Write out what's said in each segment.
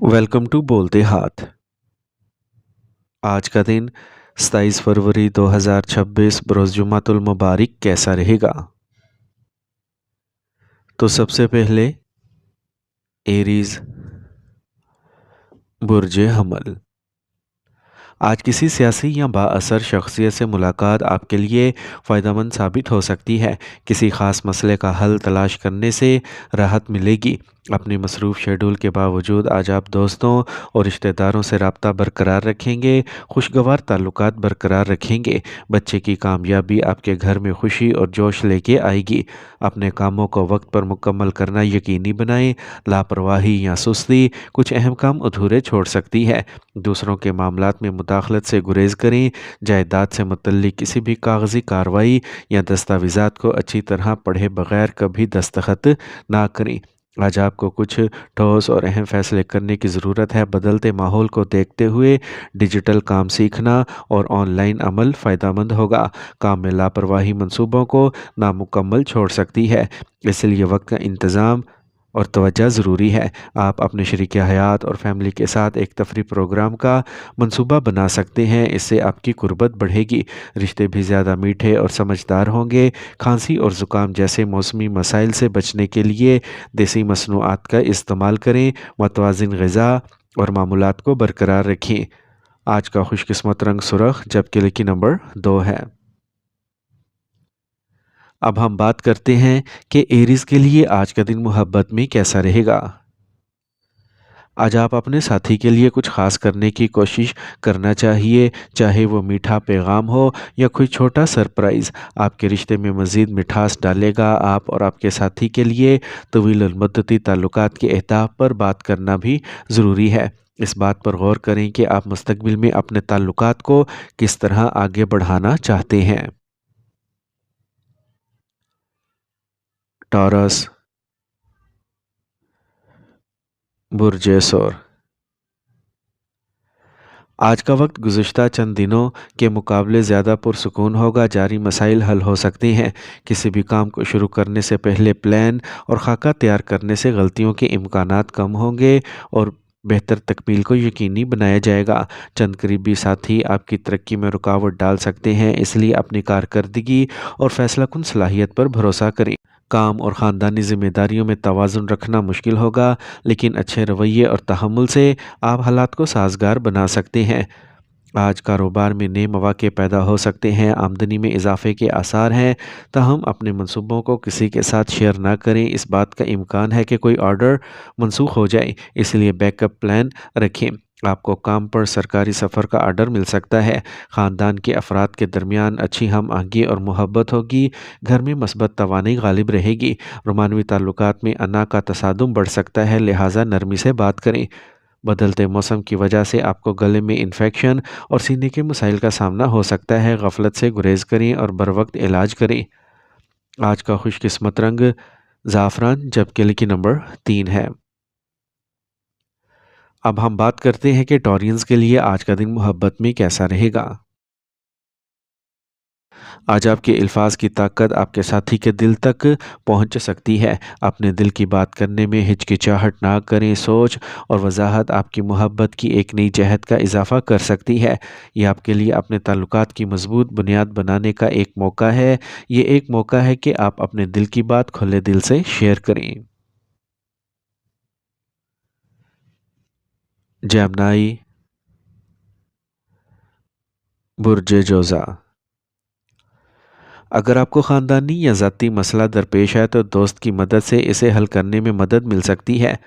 Welcome to बोलते हाथ। आज का दिन 27 फरवरी 2026 बरोज़ जुमातुल मुबारक कैसा रहेगा? तो सबसे पहले एरीज बुर्ज हमल। आज किसी सियासी या बाअसर शख्सियत से मुलाकात आपके लिए फ़ायदेमंद साबित हो सकती है। किसी ख़ास मसले का हल तलाश करने से राहत मिलेगी। अपने मसरूफ़ शेड्यूल के बावजूद आज आप दोस्तों और रिश्तेदारों से रब्ता बरकरार रखेंगे, खुशगवार ताल्लुकात बरकरार रखेंगे। बच्चे की कामयाबी आपके घर में खुशी और जोश लेके आएगी। अपने कामों को वक्त पर मुकम्मल करना यकीनी बनाएं। लापरवाही या सुस्ती कुछ अहम काम अधूरे छोड़ सकती है। दूसरों के मामलात में मुदाखलत से गुरेज करें। जायदाद से मुतल्लिक किसी भी कागजी कार्रवाई या दस्तावेज़ात को अच्छी तरह पढ़े बगैर कभी दस्तखत ना करें। आज आपको कुछ ठोस और अहम फैसले करने की ज़रूरत है। बदलते माहौल को देखते हुए डिजिटल काम सीखना और ऑनलाइन अमल फ़ायदेमंद होगा। काम में लापरवाही मंसूबों को नामुकम्मल छोड़ सकती है, इसलिए वक्त का इंतज़ाम और तवज्जो ज़रूरी है। आप अपने शरीके हयात और फैमिली के साथ एक तफरी प्रोग्राम का मंसूबा बना सकते हैं। इससे आपकी कुर्बत बढ़ेगी, रिश्ते भी ज़्यादा मीठे और समझदार होंगे। खांसी और ज़ुकाम जैसे मौसमी मसाइल से बचने के लिए देसी मसनूआत का इस्तेमाल करें। मतवाज़िन ग़िज़ा और मामूलात को बरकरार रखें। आज का खुशकिस्मत रंग सुरख, जबकि लकी नंबर 2 है। अब हम बात करते हैं कि एरीज़ के लिए आज का दिन मोहब्बत में कैसा रहेगा। आज आप अपने साथी के लिए कुछ ख़ास करने की कोशिश करना चाहिए, चाहे वो मीठा पैगाम हो या कोई छोटा सरप्राइज़। आपके रिश्ते में मज़ीद मिठास डालेगा। आप और आपके साथी के लिए तवील मुद्दती ताल्लुकात के अहदाफ पर बात करना भी ज़रूरी है। इस बात पर गौर करें कि आप मुस्तकबिल में अपने ताल्लुकात को किस तरह आगे बढ़ाना चाहते हैं। टॉरस बुर्ज सौर। आज का वक्त गुज़िश्ता चंद दिनों के मुकाबले ज़्यादा पुरसुकून होगा। जारी मसाइल हल हो सकते हैं। किसी भी काम को शुरू करने से पहले प्लान और खाका तैयार करने से गलतियों के इम्कानात कम होंगे और बेहतर तकमील को यकीनी बनाया जाएगा। चंद करीबी साथी आपकी तरक्की में रुकावट डाल सकते हैं, इसलिए अपनी कारकर्दगी और फैसलाकुन सलाहियत पर भरोसा करें। काम और ख़ानदानी ज़िम्मेदारियों में तवाज़ुन रखना मुश्किल होगा, लेकिन अच्छे रवैये और तहम्मुल से आप हालात को साज़गार बना सकते हैं। आज कारोबार में नए मौक़े पैदा हो सकते हैं। आमदनी में इजाफे के आसार हैं, ताहम अपने मंसूबों को किसी के साथ शेयर ना करें। इस बात का इम्कान है कि कोई ऑर्डर मनसूख हो जाए, इसलिए बैकअप प्लान रखें। आपको काम पर सरकारी सफ़र का ऑर्डर मिल सकता है। ख़ानदान के अफराद के दरमियान अच्छी हम आहंगी और मोहब्बत होगी। घर में मस्बत तवानी गालिब रहेगी। रोमानवी ताल्लुकात में अना का तसादुम बढ़ सकता है, लिहाजा नरमी से बात करें। बदलते मौसम की वजह से आपको गले में इन्फेक्शन और सीने के मसाइल का सामना हो सकता है। गफलत से गुरेज करें और बर वक्त इलाज करें। आज का खुशकिस्मत रंग ज़ाफ़रान, जबकि लकी नंबर 3 है। अब हम बात करते हैं कि टॉरियंस के लिए आज का दिन मोहब्बत में कैसा रहेगा। आज आपके अल्फाज की ताकत आपके साथी के दिल तक पहुंच सकती है। अपने दिल की बात करने में हिचकिचाहट ना करें। सोच और वजाहत आपकी मोहब्बत की एक नई जहत का इजाफा कर सकती है। ये आपके लिए अपने ताल्लुकात की मजबूत बुनियाद बनाने का एक मौका है। ये एक मौका है कि आप अपने दिल की बात खुले दिल से शेयर करें। जेमिनी बुर्ज जोज़ा। अगर आपको ख़ानदानी या ज़ाती मसला दरपेश है तो दोस्त की मदद से इसे हल करने में मदद मिल सकती है।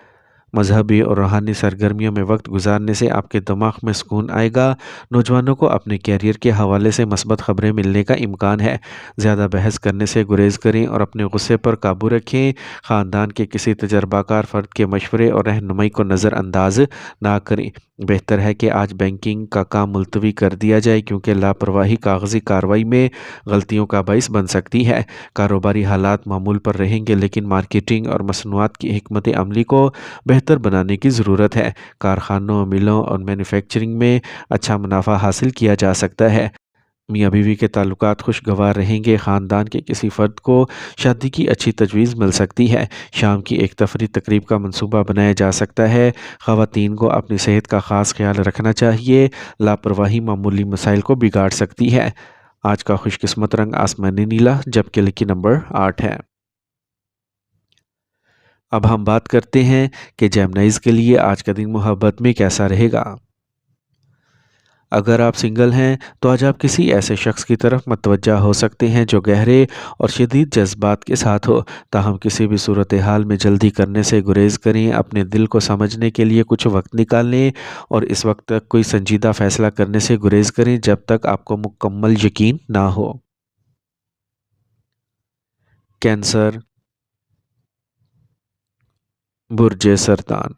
मजहबी और रूहानी सरगर्मियों में वक्त गुजारने से आपके दिमाग में सुकून आएगा। नौजवानों को अपने कैरियर के हवाले से मस्बत खबरें मिलने का इम्कान है। ज़्यादा बहस करने से गुरेज करें और अपने गुस्से पर काबू रखें। ख़ानदान के किसी तजर्बाकार फ़र्द के मशवरे और रहनुमाई को नज़रअंदाज ना करें। बेहतर है कि आज बैंकिंग का काम मुलतवी कर दिया जाए, क्योंकि लापरवाही कागजी कार्रवाई में गलतियों का बाइस बन सकती है। कारोबारी हालात मामूल पर रहेंगे, लेकिन मार्केटिंग और मसनूआत की हिकमत अमली को बेहतर बनाने की ज़रूरत है। कारखानों, मिलों और मैन्युफैक्चरिंग में अच्छा मुनाफा हासिल किया जा सकता है। میاں بیوی کے تعلقات خوشگوار رہیں گے، خاندان کے کسی فرد کو شادی کی اچھی تجویز مل سکتی ہے، شام کی ایک تفریح تقریب کا منصوبہ بنایا جا سکتا ہے، خواتین کو اپنی صحت کا خاص خیال رکھنا چاہیے، لاپرواہی معمولی مسائل کو بگاڑ سکتی ہے۔ آج کا خوش قسمت رنگ آسمانی نیلا جبکہ لکی نمبر 8 ہے۔ اب ہم بات کرتے ہیں کہ جیمنائز کے لیے آج کا دن محبت میں کیسا رہے گا۔ اگر آپ سنگل ہیں تو آج آپ کسی ایسے شخص کی طرف متوجہ ہو سکتے ہیں جو گہرے اور شدید جذبات کے ساتھ ہو، تاہم کسی بھی صورتحال میں جلدی کرنے سے گریز کریں، اپنے دل کو سمجھنے کے لیے کچھ وقت نکالیں اور اس وقت تک کوئی سنجیدہ فیصلہ کرنے سے گریز کریں جب تک آپ کو مکمل یقین نہ ہو۔ کینسر، برج سرطان۔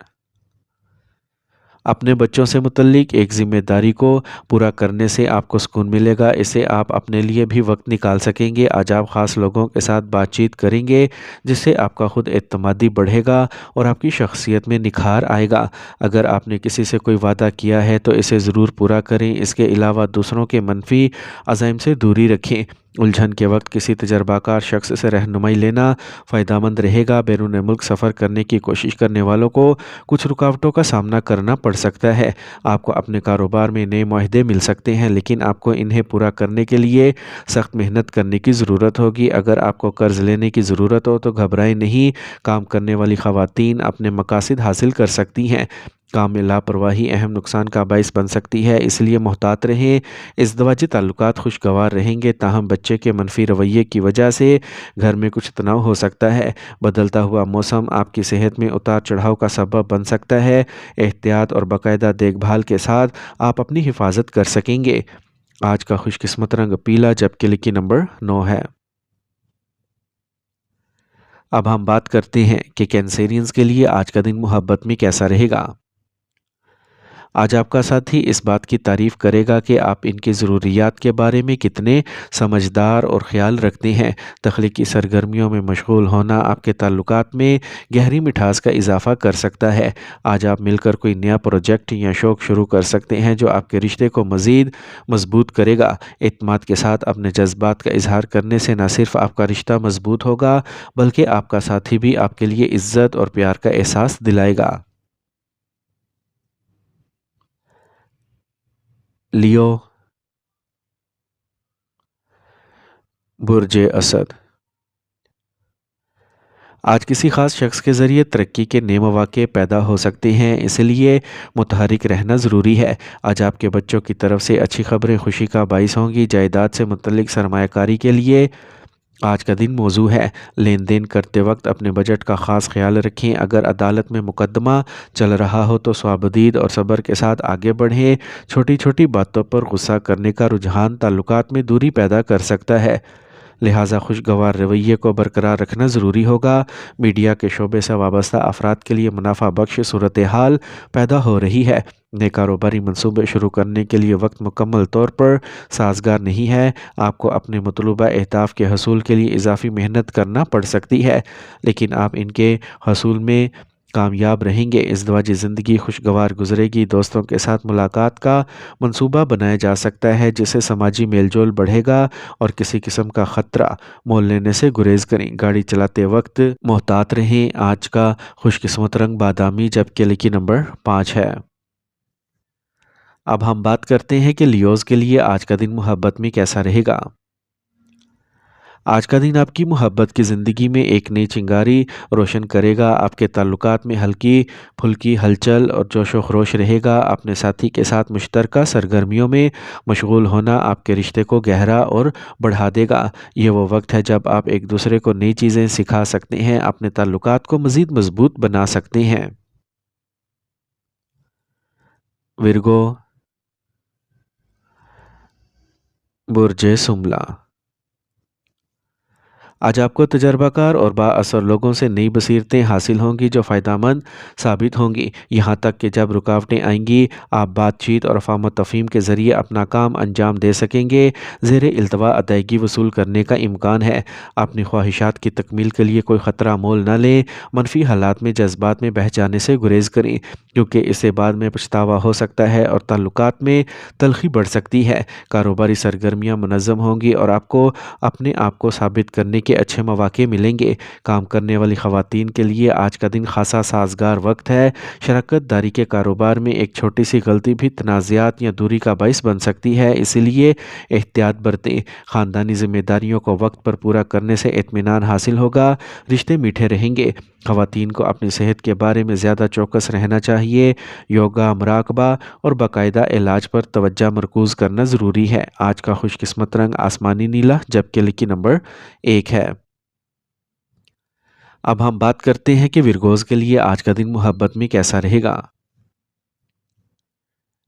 اپنے بچوں سے متعلق ایک ذمہ داری کو پورا کرنے سے آپ کو سکون ملے گا، اسے آپ اپنے لیے بھی وقت نکال سکیں گے۔ آج آپ خاص لوگوں کے ساتھ بات چیت کریں گے جس سے آپ کا خود اعتمادی بڑھے گا اور آپ کی شخصیت میں نکھار آئے گا۔ اگر آپ نے کسی سے کوئی وعدہ کیا ہے تو اسے ضرور پورا کریں، اس کے علاوہ دوسروں کے منفی عزائم سے دوری رکھیں۔ الجھن کے وقت کسی تجربہ کار شخص سے رہنمائی لینا فائدہ مند رہے گا۔ بیرون ملک سفر کرنے کی کوشش کرنے والوں کو کچھ رکاوٹوں کا سامنا کرنا پڑ سکتا ہے۔ آپ کو اپنے کاروبار میں نئے معاہدے مل سکتے ہیں لیکن آپ کو انہیں پورا کرنے کے لیے سخت محنت کرنے کی ضرورت ہوگی۔ اگر آپ کو قرض لینے کی ضرورت ہو تو گھبرائیں نہیں، کام کرنے والی خواتین اپنے مقاصد حاصل کر سکتی ہیں۔ کام میں لاپرواہی اہم نقصان کا باعث بن سکتی ہے، اس لیے محتاط رہیں۔ ازدواجی تعلقات خوشگوار رہیں گے، تاہم بچے کے منفی رویے کی وجہ سے گھر میں کچھ تناؤ ہو سکتا ہے۔ بدلتا ہوا موسم آپ کی صحت میں اتار چڑھاؤ کا سبب بن سکتا ہے۔ احتیاط اور باقاعدہ دیکھ بھال کے ساتھ آپ اپنی حفاظت کر سکیں گے۔ آج کا خوش قسمت رنگ پیلا جبکہ لکی نمبر 9 ہے۔ اب ہم بات کرتے ہیں کہ کینسیرینز کے لیے آج کا دن محبت میں کیسا رہے گا۔ آج آپ کا ساتھی اس بات کی تعریف کرے گا کہ آپ ان کی ضروریات کے بارے میں کتنے سمجھدار اور خیال رکھتے ہیں۔ تخلیقی سرگرمیوں میں مشغول ہونا آپ کے تعلقات میں گہری مٹھاس کا اضافہ کر سکتا ہے۔ آج آپ مل کر کوئی نیا پروجیکٹ یا شوق شروع کر سکتے ہیں جو آپ کے رشتے کو مزید مضبوط کرے گا۔ اعتماد کے ساتھ اپنے جذبات کا اظہار کرنے سے نہ صرف آپ کا رشتہ مضبوط ہوگا بلکہ آپ کا ساتھی بھی آپ کے لیے عزت اور پیار کا احساس دلائے گا۔ لیو، برج اسد۔ آج کسی خاص شخص کے ذریعے ترقی کے نئے مواقع پیدا ہو سکتے ہیں، اس لیے متحرک رہنا ضروری ہے۔ آج آپ کے بچوں کی طرف سے اچھی خبریں خوشی کا باعث ہوں گی۔ جائیداد سے متعلق سرمایہ کاری کے لیے آج کا دن موزوں ہے۔ لین دین کرتے وقت اپنے بجٹ کا خاص خیال رکھیں۔ اگر عدالت میں مقدمہ چل رہا ہو تو صوابدید اور صبر کے ساتھ آگے بڑھیں۔ چھوٹی چھوٹی باتوں پر غصہ کرنے کا رجحان تعلقات میں دوری پیدا کر سکتا ہے، لہٰذا خوشگوار رویے کو برقرار رکھنا ضروری ہوگا۔ میڈیا کے شعبے سے وابستہ افراد کے لیے منافع بخش صورتحال پیدا ہو رہی ہے۔ نئے کاروباری منصوبے شروع کرنے کے لیے وقت مکمل طور پر سازگار نہیں ہے۔ آپ کو اپنے مطلوبہ اہداف کے حصول کے لیے اضافی محنت کرنا پڑ سکتی ہے، لیکن آپ ان کے حصول میں کامیاب رہیں گے۔ ازدواجی زندگی خوشگوار گزرے گی۔ دوستوں کے ساتھ ملاقات کا منصوبہ بنایا جا سکتا ہے جس سے سماجی میل جول بڑھے گا اور کسی قسم کا خطرہ مول لینے سے گریز کریں۔ گاڑی چلاتے وقت محتاط رہیں۔ آج کا خوش قسمت رنگ بادامی جبکہ لکی نمبر 5 ہے۔ اب ہم بات کرتے ہیں کہ لیوز کے لیے آج کا دن محبت میں کیسا رہے گا۔ آج کا دن آپ کی محبت کی زندگی میں ایک نئی چنگاری روشن کرے گا۔ آپ کے تعلقات میں ہلکی پھلکی ہلچل اور جوش و خروش رہے گا۔ اپنے ساتھی کے ساتھ مشترکہ سرگرمیوں میں مشغول ہونا آپ کے رشتے کو گہرا اور بڑھا دے گا۔ یہ وہ وقت ہے جب آپ ایک دوسرے کو نئی چیزیں سکھا سکتے ہیں، اپنے تعلقات کو مزید مضبوط بنا سکتے ہیں۔ ورگو، برج سملہ۔ आज आपको तजर्बा कार और बाअसर लोगों से नई बसीरतें हासिल होंगी जो फ़ायदा मंद साबित होंगी। यहाँ तक कि जब रुकावटें आएंगी आप बातचीत और अफ़ाम तफ़हीम के ज़रिए अपना काम अंजाम दे सकेंगे। ज़ेर इल्तवा अदायगी वसूल करने का इम्कान है। अपनी ख्वाहिशात की तकमील के लिए कोई ख़तरा मोल न लें। मनफी हालात में जज्बात में बह जाने से गुरेज करें, क्योंकि इससे बाद में पछतावा हो सकता है और ताल्लुकात में तलखी बढ़ सकती है। कारोबारी सरगर्मियाँ मुनज़्ज़म होंगी और आपको अपने आप को साबित करने के अच्छे मौके मिलेंगे। काम करने वाली ख़वातीन के लिए आज का दिन खासा साजगार वक्त है। शराकत दारी के कारोबार में एक छोटी सी गलती भी तनाज़ात या दूरी का बाइस बन सकती है, इसलिए एहतियात बरतें। ख़ानदानी ज़िम्मेदारियों को वक्त पर पूरा करने से इत्मीनान हासिल होगा, रिश्ते मीठे रहेंगे। ख़वातीन को अपनी सेहत के बारे में ज़्यादा चौकस रहना चाहिए। योगा, मुराकबा और बाकायदा इलाज पर तवज्जो मरकूज़ करना ज़रूरी है। आज का खुशकिस्मत रंग आसमानी नीला, जबकि लकी नंबर 1 है। अब हम बात करते हैं कि विरगोज़ के लिए आज का दिन मोहब्बत में कैसा रहेगा।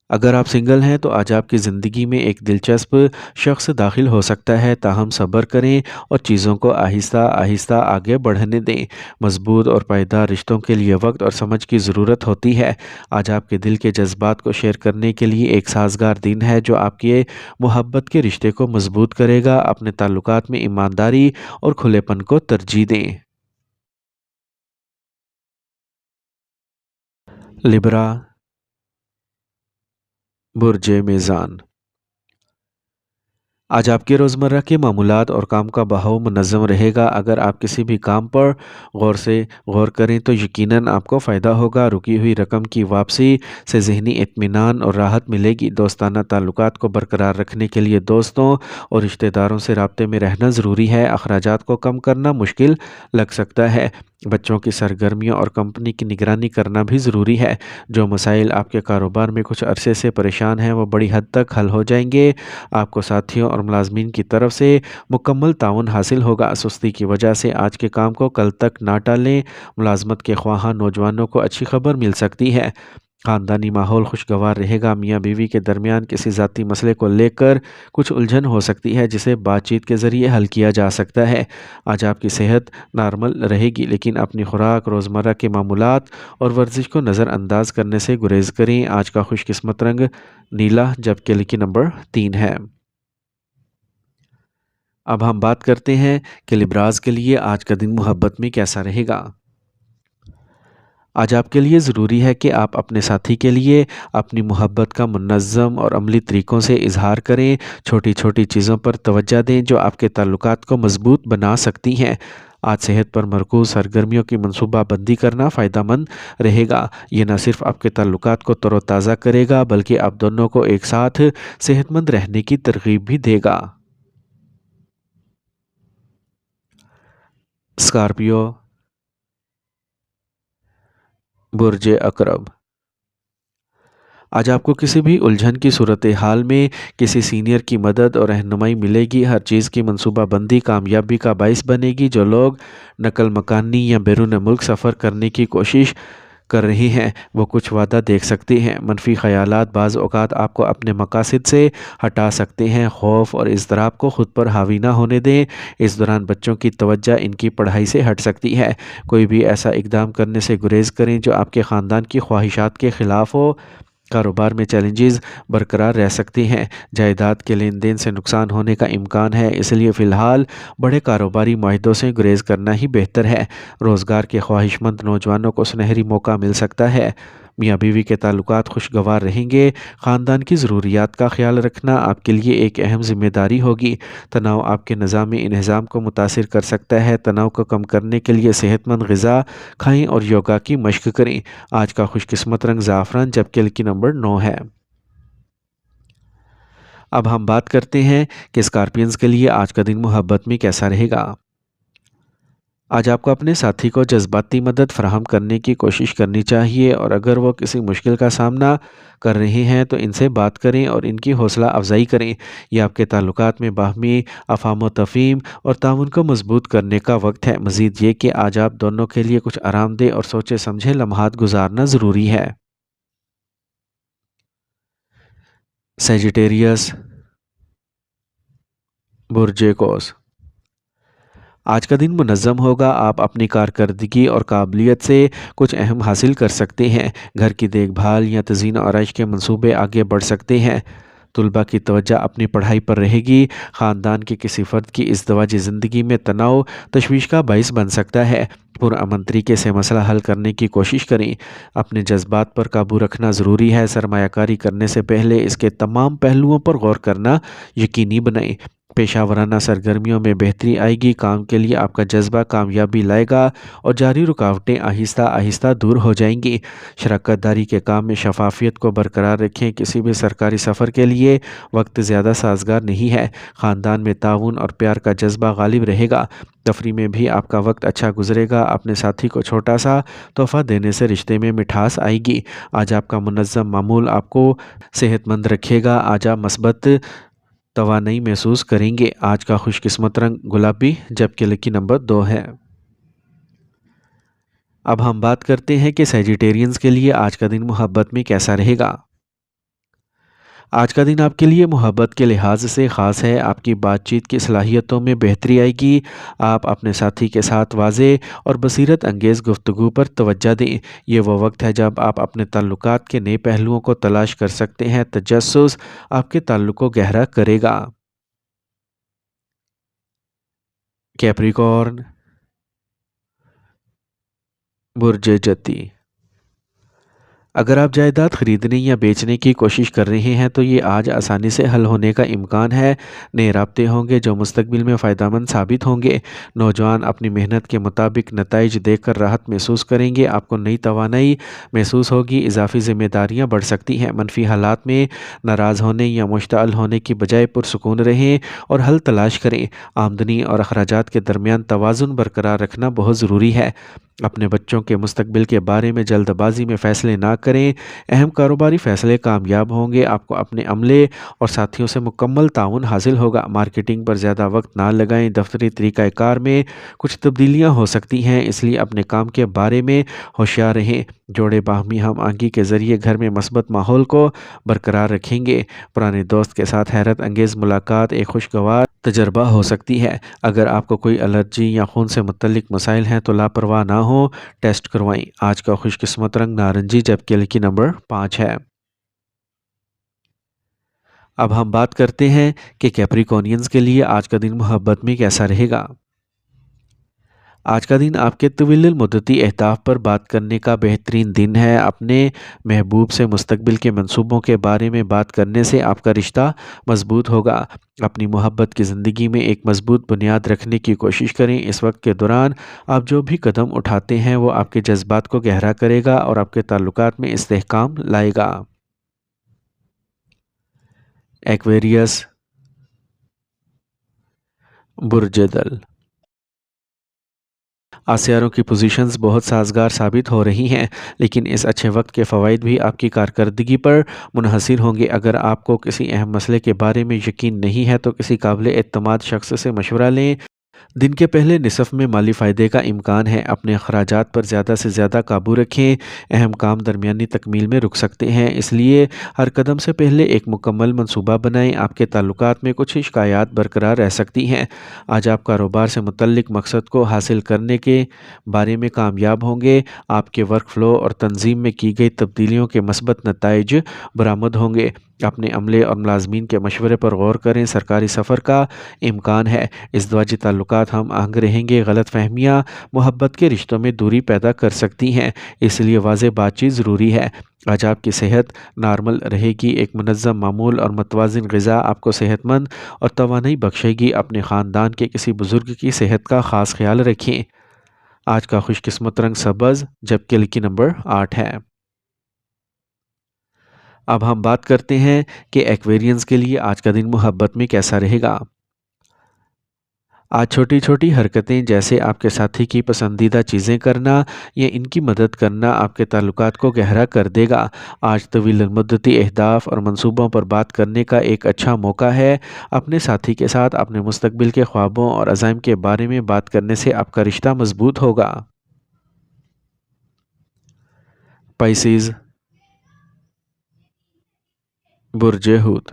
अगर आप सिंगल हैं तो आज आपकी ज़िंदगी में एक दिलचस्प शख्स दाखिल हो सकता है, ताहम सब्र करें और चीज़ों को आहिस्ता आहिस्ता आगे बढ़ने दें। मजबूत और पायदार रिश्तों के लिए वक्त और समझ की ज़रूरत होती है। आज आपके दिल के जज्बात को शेयर करने के लिए एक साजगार दिन है जो आपके मोहब्बत के रिश्ते को मजबूत करेगा। अपने ताल्लुकात में ईमानदारी और खुलेपन को तरजीह दें। लिब्रा, बुर्ज मीज़ान। आज आपके रोज़मर्रा के मामूलात और काम का बहाव मुनज़्ज़म रहेगा। अगर आप किसी भी काम पर गौर करें तो यकीनन आपको फ़ायदा होगा। रुकी हुई रकम की वापसी से ज़हनी इत्मीनान और राहत मिलेगी। दोस्ताना ताल्लुकात को बरकरार रखने के लिए दोस्तों और रिश्तेदारों से राब्ते में रहना ज़रूरी है। अखराजात को कम करना मुश्किल लग सकता है। बच्चों की सरगर्मियों और कंपनी की निगरानी करना भी ज़रूरी है। जो मसाइल आपके कारोबार में कुछ अरसे से परेशान हैं वो बड़ी हद तक हल हो जाएंगे। आपको साथियों और मुलाजमीन की तरफ से मुकम्मल ताउन हासिल होगा। सुस्ती की वजह से आज के काम को कल तक ना टालें। मुलाजमत के ख्वाहां नौजवानों को अच्छी खबर मिल सकती है। ख़ानदानी माहौल खुशगवार रहेगा। मियाँ बीवी के दरमियान किसी ज़ाती मसले को लेकर कुछ उलझन हो सकती है, जिसे बातचीत के ज़रिए हल किया जा सकता है। आज आपकी सेहत नॉर्मल रहेगी, लेकिन अपनी खुराक, रोज़मर्रा के मामूलात और वर्जिश को नज़रअंदाज करने से गुरेज करें। आज का खुशकिस्मत रंग नीला, जबकि लकी नंबर 3 है। अब हम बात करते हैं कि लिब्राज के लिए आज का दिन मोहब्बत में कैसा रहेगा। आज आपके लिए ज़रूरी है कि आप अपने साथी के लिए अपनी मोहब्बत का मुनज़्ज़म और अमली तरीक़ों से इज़हार करें। छोटी छोटी चीज़ों पर तवज्जो दें जो आपके ताल्लुकात को मज़बूत बना सकती हैं। आज सेहत पर मरकूज़ सरगर्मियों की मनसूबा बंदी करना फ़ायदेमंद रहेगा। ये न सिर्फ आपके ताल्लुकात को तरोताज़ा करेगा, बल्कि आप दोनों को एक साथ सेहतमंद रहने की तरगीब भी देगा। स्कॉर्पियो, बुर्ज अकरब। आज आपको किसी भी उलझन की सूरत हाल में किसी सीनियर की मदद और रहनुमाई मिलेगी। हर चीज़ की मनसूबाबंदी कामयाबी का बाइस बनेगी। जो लोग नकल मकानी या बैरून मुल्क सफ़र करने की कोशिश कर रही हैं वो कुछ वादा देख सकती हैं। मनफी ख़यालात बाज़ औक़ात आपको अपने मकासद से हटा सकते हैं। खौफ और इज़्तिराब को ख़ुद पर हावी ना होने दें। इस दौरान बच्चों की तवज्जो इनकी पढ़ाई से हट सकती है। कोई भी ऐसा इक़दाम करने से गुरेज़ करें जो आपके ख़ानदान की ख्वाहिशात के ख़िलाफ़ हो। कारोबार में चैलेंजेस बरकरार रह सकती हैं। जायदाद के लेन देन से नुकसान होने का इम्कान है, इसलिए फ़िलहाल बड़े कारोबारी माहिदों से गुरेज करना ही बेहतर है। रोज़गार के ख्वाहिशमंद नौजवानों को सुनहरी मौका मिल सकता है। मियाँ बीवी के ताल्लुकात खुशगवार रहेंगे। ख़ानदान की ज़रूरियात का ख्याल रखना आपके लिए एक अहम ज़िम्मेदारी होगी। तनाव आपके निज़ामी इंतज़ाम को मुतासिर कर सकता है। तनाव को कम करने के लिए सेहतमंद ग़िज़ा खाएं और योगा की मशक करें। आज का खुशकिस्मत रंग ज़ाफ़रान, जबकि लकी नंबर 9 है। अब हम बात करते हैं कि स्कॉर्पियंस के लिए आज का दिन मोहब्बत में कैसा रहेगा। आज आपको अपने साथी को जज्बाती मदद फ़राहम करने की कोशिश करनी चाहिए, और अगर वो किसी मुश्किल का सामना कर रहे हैं तो इनसे बात करें और इनकी हौसला अफजाई करें। यह आपके ताल्लुकात में बाहमी अफ़ाम तफ़हीम और ताउन को मजबूत करने का वक्त है। मज़ीद ये कि आज आप दोनों के लिए कुछ आरामदेह और सोचे समझे लम्हात गुजारना ज़रूरी है। सेजिटेरियस, बुर्ज कोस। आज का दिन मुनज़्ज़म होगा, आप अपनी कारकर्दगी और काबिलियत से कुछ अहम हासिल कर सकते हैं। घर की देखभाल या तज़ीन और आराइश के मंसूबे आगे बढ़ सकते हैं। तुलबा की तवज्जो अपनी पढ़ाई पर रहेगी। ख़ानदान के किसी फ़र्द की इज़दवाजी ज़िंदगी में तनाव तशवीश का बाइस बन सकता है। पुरअमन तरीके से मसला हल करने की कोशिश करें। अपने जज्बात पर काबू रखना ज़रूरी है। सरमायाकारी करने से पहले इसके तमाम पहलुओं पर गौर करना यकीनी बनाएं। पेशा वराना सरगर्मियों में बेहतरी आएगी। काम के लिए आपका जज्बा कामयाबी लाएगा और जारी रुकावटें आहिस्ता आहिस्ता दूर हो जाएंगी। शराकत दारी के काम में शफाफियत को बरकरार रखें। किसी भी सरकारी सफ़र के लिए वक्त ज़्यादा साजगार नहीं है। ख़ानदान में ताउन और प्यार का जज्बा गालिब रहेगा। तफरी में भी आपका वक्त अच्छा गुजरेगा। अपने साथी को छोटा सा तोहफ़ा देने से रिश्ते में मिठास आएगी। आज आपका मुनज़्ज़म मामूल आपको सेहतमंद रखेगा। आज आप मस्बत तवानाई महसूस करेंगे। आज का खुशकिस्मत रंग गुलाबी, जबकि लकी नंबर 2 है। अब हम बात करते हैं कि सैजिटेरियंस के लिए आज का दिन मोहब्बत में कैसा रहेगा। आज का दिन आपके लिए मोहब्बत के लिहाज से ख़ास है। आपकी बातचीत की सलाहियतों में बेहतरी आएगी। आप अपने साथी के साथ वाज़े और बसीरत अंगेज़ गुफ्तगू पर तवज्जो दें। ये वो वक्त है जब आप अपने ताल्लुकात के नए पहलुओं को तलाश कर सकते हैं। तजस्सुस आपके ताल्लुक को गहरा करेगा। कैप्रिकॉर्न, बुर्ज जती। अगर आप जायदाद खरीदने या बेचने की कोशिश कर रहे हैं तो ये आज आसानी से हल होने का इम्कान है। नए राब्ते होंगे जो मुस्तकबिल में फ़ायदेमंद साबित होंगे। नौजवान अपनी मेहनत के मुताबिक नताइज देखकर राहत महसूस करेंगे। आपको नई तवानाई महसूस होगी। इजाफी जिम्मेदारियां बढ़ सकती हैं। मनफी हालात में नाराज़ होने या मुश्तअल होने की बजाय पुरसुकून रहें और हल तलाश करें। आमदनी और अखराजात के दरमियान तवाज़ुन बरकरार रखना बहुत ज़रूरी है। अपने बच्चों के मुस्तकबिल के बारे में जल्दबाजी में फ़ैसले ना करें। अहम कारोबारी फ़ैसले कामयाब होंगे। आपको अपने अमले और साथियों से मुकम्मल ताउन हासिल होगा। मार्केटिंग पर ज़्यादा वक्त ना लगाएं। दफ्तरी तरीक़ाकार में कुछ तब्दीलियां हो सकती हैं, इसलिए अपने काम के बारे में होशियार रहें। जोड़े बाहमी हम आंगी के ज़रिए घर में मस्बत माहौल को बरकरार रखेंगे। पुराने दोस्त के साथ हैरत अंगेज़ मुलाकात एक खुशगवार तजर्बा हो सकती है। अगर आपको कोई एलर्जी या खून से मुतल्लिक मसाइल हैं तो लापरवाह ना हो, टेस्ट करवाएं। आज का खुशकिस्मत रंग नारंगी, जबकि लकी नंबर 5 है। अब हम बात करते हैं कि कैप्रिकॉर्नियंस के लिए आज का दिन मोहब्बत में कैसा रहेगा। आज का दिन आपके तवील मुद्दती अहदाफ पर बात करने का बेहतरीन दिन है। अपने महबूब से मुस्तकबिल के मंसूबों के बारे में बात करने से आपका रिश्ता मजबूत होगा। अपनी मोहब्बत की ज़िंदगी में एक मजबूत बुनियाद रखने की कोशिश करें। इस वक्त के दौरान आप जो भी कदम उठाते हैं वो आपके जज्बात को गहरा करेगा और आपके ताल्लुकात में इस्तेहकाम लाएगा। एक्वेरियस, बुर्ज दल। आसियारों की पोजीशंस बहुत साजगार साबित हो रही हैं, लेकिन इस अच्छे वक्त के फ़वाइद भी आपकी कारकर्दगी पर मुनहसर होंगे। अगर आपको किसी अहम मसले के बारे में यकीन नहीं है तो किसी काबिल एतमाद शख्स से मशवरा लें। दिन के पहले निसफ में माली फ़ायदे का इम्कान है। अपने अखराजात पर ज़्यादा से ज़्यादा काबू रखें। अहम काम दरमियानी तकमील में रुक सकते हैं, इसलिए हर कदम से पहले एक मुकम्मल मनसूबा बनाएं। आपके ताल्लुकात में कुछ शिकायत बरकरार रह सकती हैं। आज आप कारोबार से मुतल्लिक मकसद को हासिल करने के बारे में कामयाब होंगे। आपके वर्क फ़्लो और तंजीम में की गई तब्दीलियों के मस्बत नताइज बरामद होंगे। अपने अमले और मुलाजमीन के मशवरे पर गौर करें। सरकारी सफ़र का इम्कान है। इज़दवाजी ताल्लुकात हम आहंग रहेंगे। गलत फहमियाँ मोहब्बत के रिश्तों में दूरी पैदा कर सकती हैं, इसलिए वाज़ेह बातचीत ज़रूरी है। आज आपकी सेहत नॉर्मल रहेगी। एक मुनज़्ज़म मामूल और मुतवाज़िन ग़िज़ा आपको सेहतमंद और तवानाई बख्शेगी। अपने ख़ानदान के किसी बुज़ुर्ग की सेहत का ख़ास ख्याल रखें। आज का खुशकिस्मत रंग सब्ज़, जबकि लकी नंबर 8 है। अब हम बात करते हैं कि एक्वेरियंस के लिए आज का दिन मोहब्बत में कैसा रहेगा। आज छोटी छोटी हरकतें जैसे आपके साथी की पसंदीदा चीज़ें करना या इनकी मदद करना आपके ताल्लुकात को गहरा कर देगा। आज तवील मुद्दती अहदाफ और मंसूबों पर बात करने का एक अच्छा मौका है। अपने साथी के साथ अपने मुस्तकबिल के ख्वाबों और अज़ाइम के बारे में बात करने से आपका रिश्ता मजबूत होगा। पाइसिस, बुर्ज हूत।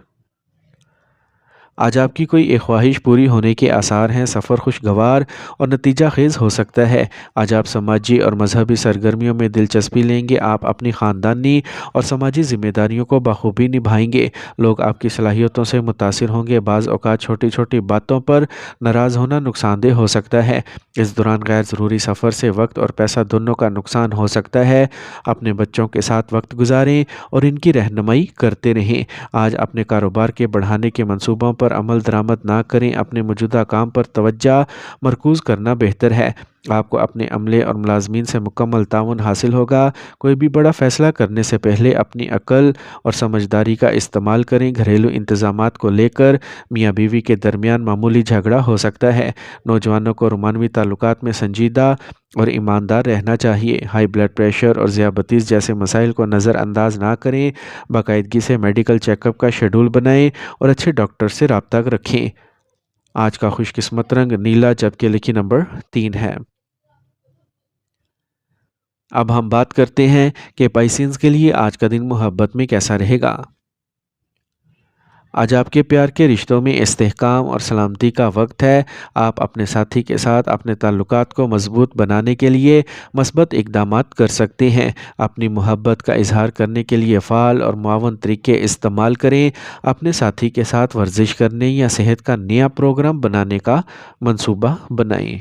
آج آپ کی کوئی ایک خواہش پوری ہونے کے آثار ہیں، سفر خوشگوار اور نتیجہ خیز ہو سکتا ہے۔ آج آپ سماجی اور مذہبی سرگرمیوں میں دلچسپی لیں گے، آپ اپنی خاندانی اور سماجی ذمہ داریوں کو بخوبی نبھائیں گے۔ لوگ آپ کی صلاحیتوں سے متاثر ہوں گے، بعض اوقات چھوٹی چھوٹی باتوں پر ناراض ہونا نقصان دہ ہو سکتا ہے۔ اس دوران غیر ضروری سفر سے وقت اور پیسہ دونوں کا نقصان ہو سکتا ہے۔ اپنے بچوں کے ساتھ وقت گزاریں اور ان کی رہنمائی کرتے رہیں۔ آج اپنے کاروبار کے بڑھانے کے منصوبوں پر عمل درآمد نہ کریں، اپنے موجودہ کام پر توجہ مرکوز کرنا بہتر ہے۔ آپ کو اپنے عملے اور ملازمین سے مکمل تعاون حاصل ہوگا۔ کوئی بھی بڑا فیصلہ کرنے سے پہلے اپنی عقل اور سمجھداری کا استعمال کریں۔ گھریلو انتظامات کو لے کر میاں بیوی کے درمیان معمولی جھگڑا ہو سکتا ہے۔ نوجوانوں کو رومانوی تعلقات میں سنجیدہ اور ایماندار رہنا چاہیے۔ ہائی بلڈ پریشر اور ذیابیطس جیسے مسائل کو نظر انداز نہ کریں۔ باقاعدگی سے میڈیکل چیک اپ کا شیڈول بنائیں اور اچھے ڈاکٹر سے رابطہ رکھیں۔ آج کا خوش قسمت رنگ نیلا جبکہ لکی نمبر 3 ہے۔ اب ہم بات کرتے ہیں کہ پائسینز کے لیے آج کا دن محبت میں کیسا رہے گا۔ آج آپ کے پیار کے رشتوں میں استحکام اور سلامتی کا وقت ہے۔ آپ اپنے ساتھی کے ساتھ اپنے تعلقات کو مضبوط بنانے کے لیے مثبت اقدامات کر سکتے ہیں۔ اپنی محبت کا اظہار کرنے کے لیے فعال اور معاون طریقے استعمال کریں۔ اپنے ساتھی کے ساتھ ورزش کرنے یا صحت کا نیا پروگرام بنانے کا منصوبہ بنائیں۔